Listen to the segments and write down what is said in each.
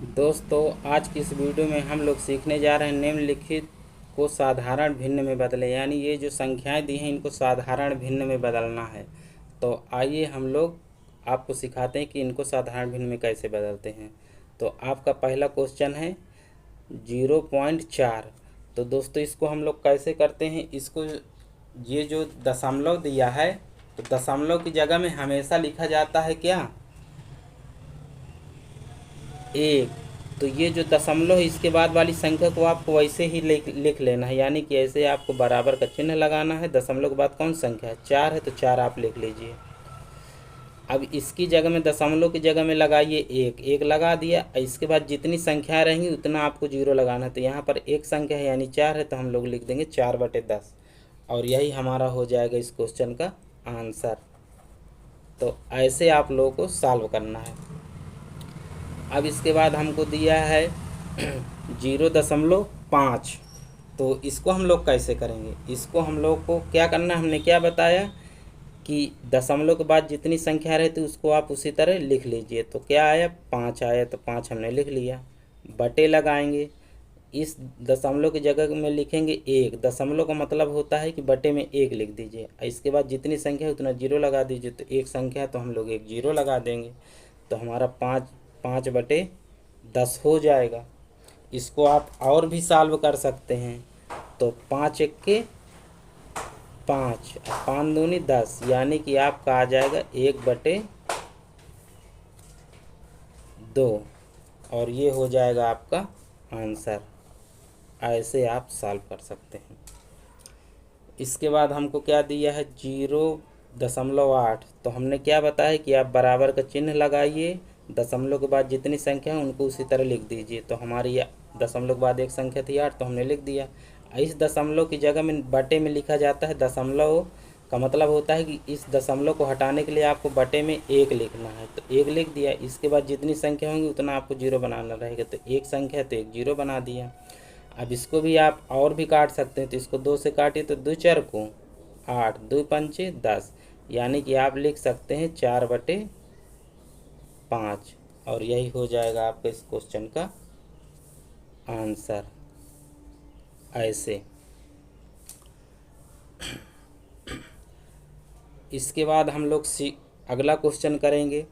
दोस्तों, आज की इस वीडियो में हम लोग सीखने जा रहे हैं निम्नलिखित को साधारण भिन्न में बदलें। यानी ये जो संख्याएं दी हैं इनको साधारण भिन्न में बदलना है। तो आइए हम लोग आपको सिखाते हैं कि इनको साधारण भिन्न में कैसे बदलते हैं। तो आपका पहला क्वेश्चन है 0.4। तो दोस्तों इसको हम लोग कैसे करते हैं, इसको ये जो दशमलव दिया है तो दशमलव की जगह में हमेशा लिखा जाता है क्या, एक। तो ये जो दशमलव है इसके बाद वाली संख्या को आपको वैसे ही लिख लेना है, यानी कि ऐसे आपको बराबर का चिन्ह लगाना है। दशमलव के बाद कौन संख्या है, चार है, तो चार आप लिख लीजिए। अब इसकी जगह में दशमलव की जगह में लगाइए एक, एक लगा दिया। इसके बाद जितनी संख्या रहेंगी उतना आपको जीरो लगाना है। तो यहाँ पर एक संख्या है यानी चार है, तो हम लोग लिख देंगे 4/10 और यही हमारा हो जाएगा इस क्वेश्चन का आंसर। तो ऐसे आप लोगों को सॉल्व करना है। अब इसके बाद हमको दिया है 0.5। तो इसको हम लोग कैसे करेंगे, इसको हम लोग को क्या करना है, हमने क्या बताया कि दशमलव के बाद जितनी संख्या रहती उसको आप उसी तरह लिख लीजिए। तो क्या आया, 5 आया, तो 5 हमने लिख लिया। बटे लगाएंगे, इस दशमलव की जगह में लिखेंगे एक। दशमलव का मतलब होता है कि बटे में एक लिख दीजिए। इसके बाद जितनी संख्या है उतना जीरो लगा दीजिए। तो एक संख्या तो हम लोग एक जीरो लगा देंगे। तो हमारा 5/10 हो जाएगा। इसको आप और भी सॉल्व कर सकते हैं। तो 5 1 के 5, 5 दूनी 10, यानी कि आपका आ जाएगा 1/2 और ये हो जाएगा आपका आंसर। ऐसे आप सॉल्व कर सकते हैं। इसके बाद हमको क्या दिया है 0.8। तो हमने क्या बताया कि आप बराबर का चिन्ह लगाइए, दशमलव के बाद जितनी संख्या है उनको उसी तरह लिख दीजिए। तो हमारी दशमलव के बाद एक संख्या थी 8, तो हमने लिख दिया। इस दशमलव की जगह में बटे में लिखा जाता है। दशमलव का मतलब होता है कि इस दशमलव को हटाने के लिए आपको बटे में एक लिखना है। तो एक लिख दिया। इसके बाद जितनी संख्या होंगी उतना आपको जीरो बनाना रहेगा। तो एक संख्या तो एक जीरो बना दिया। अब इसको भी आप और भी काट सकते हैं। तो इसको 2 से काटिए तो 2 4 को 8, 2 5 10, यानी कि आप लिख सकते हैं 4/5 और यही हो जाएगा आपका इस क्वेश्चन का आंसर। ऐसे इसके बाद हम लोग अगला क्वेश्चन करेंगे।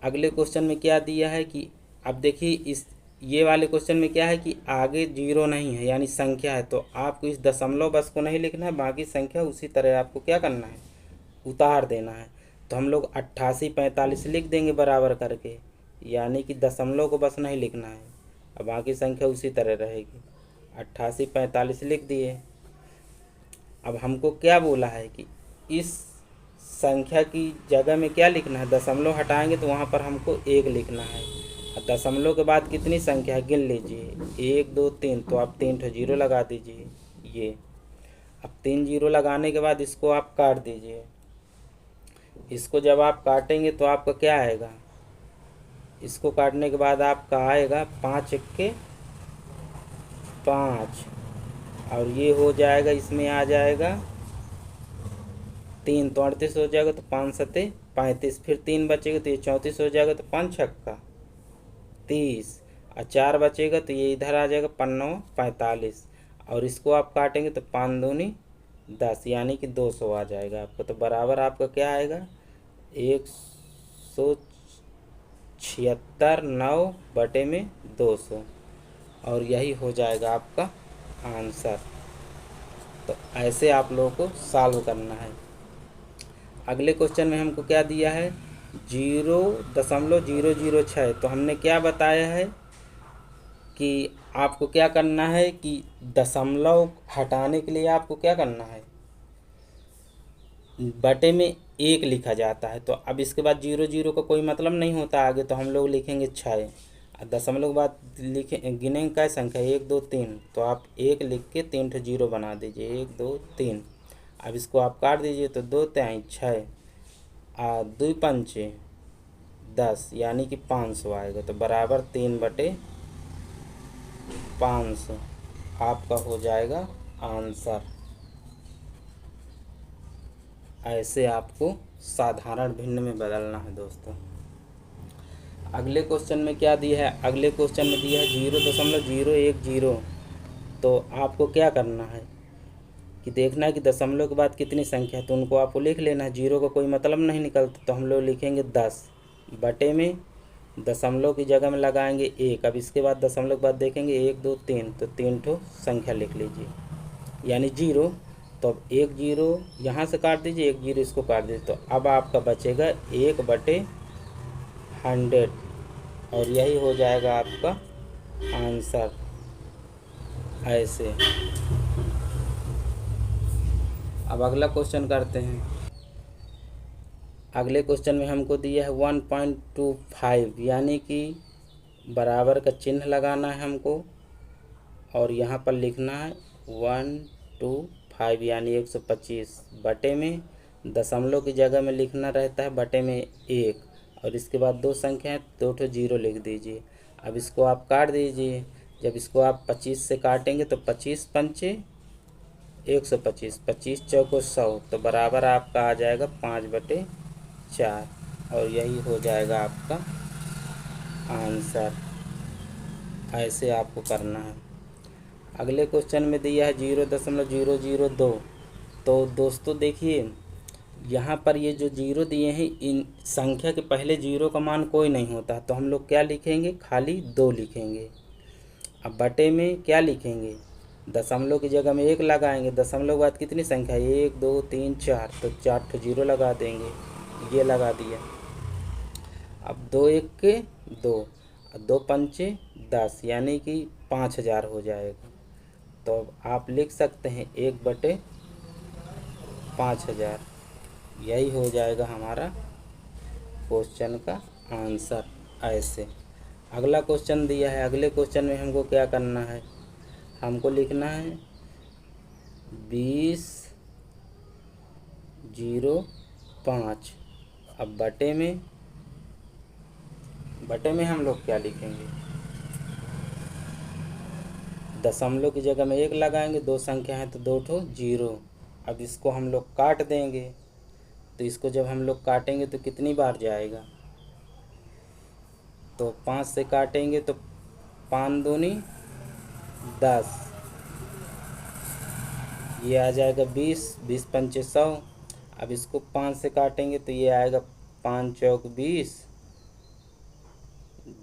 अगले क्वेश्चन में क्या दिया है कि अब देखिए ये वाले क्वेश्चन में क्या है कि आगे जीरो नहीं है यानी संख्या है। तो आपको इस दशमलव बस को नहीं लिखना है, बाकी संख्या उसी तरह आपको क्या करना है, उतार देना है। तो हम लोग 88 45 लिख देंगे बराबर करके, यानी कि दशमलव को बस नहीं लिखना है, अब बाकी संख्या उसी तरह रहेगी। 88 45 लिख दिए। अब हमको क्या बोला है कि इस संख्या की जगह में क्या लिखना है, दशमलव हटाएंगे तो वहाँ पर हमको एक लिखना है। दशमलव के बाद कितनी संख्या है गिन लीजिए, 1 2 3, तो आप 3 ठो जीरो लगा दीजिए। ये अब 3 जीरो लगाने के बाद इसको आप काट दीजिए। इसको जब आप काटेंगे तो आपका क्या आएगा, इसको काटने के बाद आपका आएगा 5 1 के 5 और ये हो जाएगा, इसमें आ जाएगा 3, तो 38 हो जाएगा। तो 5 7 35, फिर 3 बचेगा तो ये 34 हो जाएगा। तो 5 6 30 और 4 बचेगा तो ये इधर आ जाएगा 5 9 45 और इसको आप काटेंगे तो 5 दूनी 10, यानी कि 200 आ जाएगा आपको। तो बराबर आपका क्या आएगा, 176 9/200 और यही हो जाएगा आपका आंसर। तो ऐसे आप लोगों को सॉल्व करना है। अगले क्वेश्चन में हमको क्या दिया है 0.006। तो हमने क्या बताया है कि आपको क्या करना है कि दशमलव हटाने के लिए आपको क्या करना है, बटे में एक लिखा जाता है। तो अब इसके बाद 0 0 का कोई मतलब नहीं होता आगे, तो हम लोग लिखेंगे 6। दशमलव के बाद लिखें गिनेंगे क्या संख्या 1 2 3, तो आप एक लिख के 3 ठो जीरो बना दीजिए, 1 2 3। अब इसको आप काट दीजिए तो 2 3 6 2 5 10, यानी कि 500 आएगा। तो बराबर 3/500 आपका हो जाएगा आंसर। ऐसे आपको साधारण भिन्न में बदलना है दोस्तों। अगले क्वेश्चन में क्या दिया है, अगले क्वेश्चन में दिया है 0.010। तो आपको क्या करना है कि देखना है कि दशमलव के बाद कितनी संख्या है, तो उनको आपको लिख लेना है। जीरो का कोई मतलब नहीं निकलता, तो हम लोग लिखेंगे 10 बटे में दशमलव की जगह में लगाएंगे 1। अब इसके बाद दशमलव के बाद देखेंगे 1 2 3, तो 3 ठो संख्या लिख लीजिए यानी 0। तो अब 1 0 यहाँ से काट दीजिए, 1 0 इसको काट दीजिए, तो अब आपका बचेगा 1/100 और यही हो जाएगा आपका आंसर। ऐसे अब अगला क्वेश्चन करते हैं। अगले क्वेश्चन में हमको दिया है 1.25 यानी कि बराबर का चिन्ह लगाना है हमको और यहाँ पर लिखना है 125 यानी 125 बटे में दशमलव की जगह में लिखना रहता है बटे में 1 और इसके बाद दो संख्या है, 2 ठो जीरो लिख दीजिए। अब इसको आप काट दीजिए। जब इसको आप 25 से काटेंगे तो 25 पंचे 125, 25 चौको 100, तो बराबर आपका आ जाएगा 5/4 और यही हो जाएगा आपका आंसर। ऐसे आपको करना है। अगले क्वेश्चन में दिया है 0.002। तो दोस्तों देखिए यहाँ पर ये जो जीरो दिए हैं, इन संख्या के पहले जीरो का मान कोई नहीं होता, तो हम लोग क्या लिखेंगे, खाली 2 लिखेंगे। अब बटे में क्या लिखेंगे, दशमलव की जगह में 1 लगाएंगे। दशमलव के बाद कितनी संख्या है, 1 2 3 4, तो 4 ठो जीरो लगा देंगे, ये लगा दिया। अब 2 1 के 2, 2 पंचे 10 यानी कि 5000 हो जाएगा। तो अब आप लिख सकते हैं 1/5000, यही हो जाएगा हमारा क्वेश्चन का आंसर। ऐसे अगला क्वेश्चन दिया है। अगले क्वेश्चन में हमको क्या करना है, हमको लिखना है 20.05। अब बटे में हम लोग क्या लिखेंगे, दशमलव की जगह में 1 लगाएंगे, दो संख्या है तो 2 ठो जीरो। अब इसको हम लोग काट देंगे, तो इसको जब हम लोग काटेंगे तो कितनी बार जाएगा, तो 5 से काटेंगे तो 5 दूनी 10, ये आ जाएगा 20, 20 पंचे 100। अब इसको 5 से काटेंगे तो ये आएगा 5 चौक 20,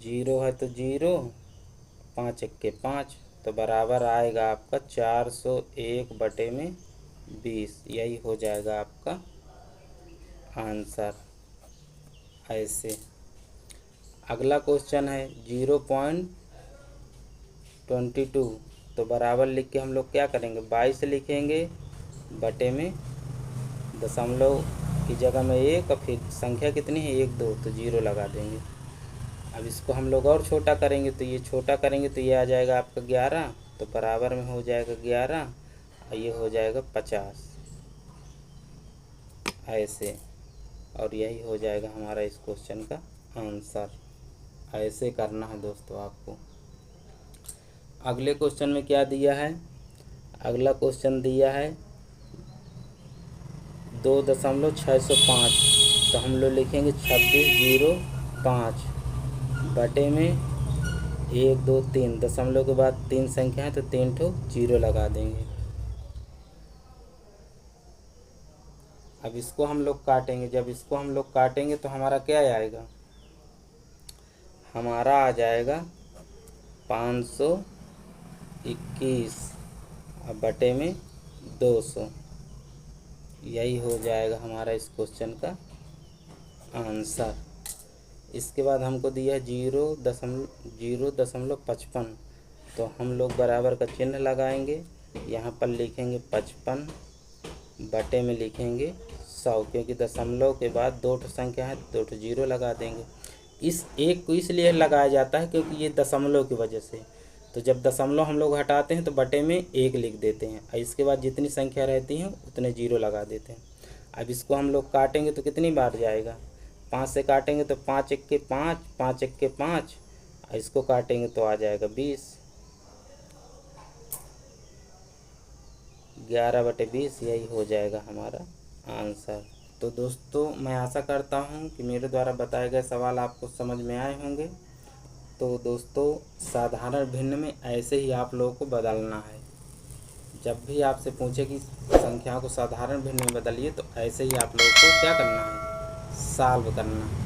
जीरो है तो जीरो, 5 1 के 5, तो बराबर आएगा आपका 401/20, यही हो जाएगा आपका आंसर। ऐसे अगला क्वेश्चन है 0.22। तो बराबर लिख के हम लोग क्या करेंगे, 22 लिखेंगे बटे में दशमलव की जगह में 1 और फिर संख्या कितनी है 1 2, तो जीरो लगा देंगे। अब इसको हम लोग और छोटा करेंगे, तो ये छोटा करेंगे तो ये आ जाएगा आपका 11, तो बराबर में हो जाएगा 11 और ये हो जाएगा 50। ऐसे और यही हो जाएगा हमारा इस क्वेश्चन का आंसर। ऐसे करना है दोस्तों आपको। अगले क्वेश्चन में क्या दिया है, अगला क्वेश्चन दिया है 2.605। तो हम लोग लिखेंगे 26.05 बटे में 1 2 3, दशमलव के बाद 3 संख्या है तो 3 ठो जीरो लगा देंगे। अब इसको हम लोग काटेंगे, जब इसको हम लोग काटेंगे तो हमारा क्या आएगा, हमारा आ जाएगा 521 अब बटे में 200, यही हो जाएगा हमारा इस क्वेश्चन का आंसर। इसके बाद हमको दिया है 0.55। तो हम लोग बराबर का चिन्ह लगाएंगे, यहाँ पर लिखेंगे 55 बटे में लिखेंगे 100, क्योंकि दशमलव के बाद 2 ठो संख्या है 2 ठो जीरो लगा देंगे। इस 1 को इसलिए लगाया जाता है क्योंकि ये दशमलव की वजह से, तो जब दशमलव हम लोग हटाते हैं तो बटे में 1 लिख देते हैं और इसके बाद जितनी संख्या रहती हैं उतने जीरो लगा देते हैं। अब इसको हम लोग काटेंगे तो कितनी बार जाएगा, 5 से काटेंगे तो 5 1 के 5, 5 1 के 5 और इसको काटेंगे तो आ जाएगा 20, 11/20, यही हो जाएगा हमारा आंसर। तो दोस्तों मैं आशा करता हूँ कि मेरे द्वारा बताए गए सवाल आपको समझ में आए होंगे। तो दोस्तों साधारण भिन्न में ऐसे ही आप लोगों को बदलना है। जब भी आपसे पूछे कि संख्या को साधारण भिन्न में बदलिए तो ऐसे ही आप लोगों को क्या करना है, सॉल्व करना है।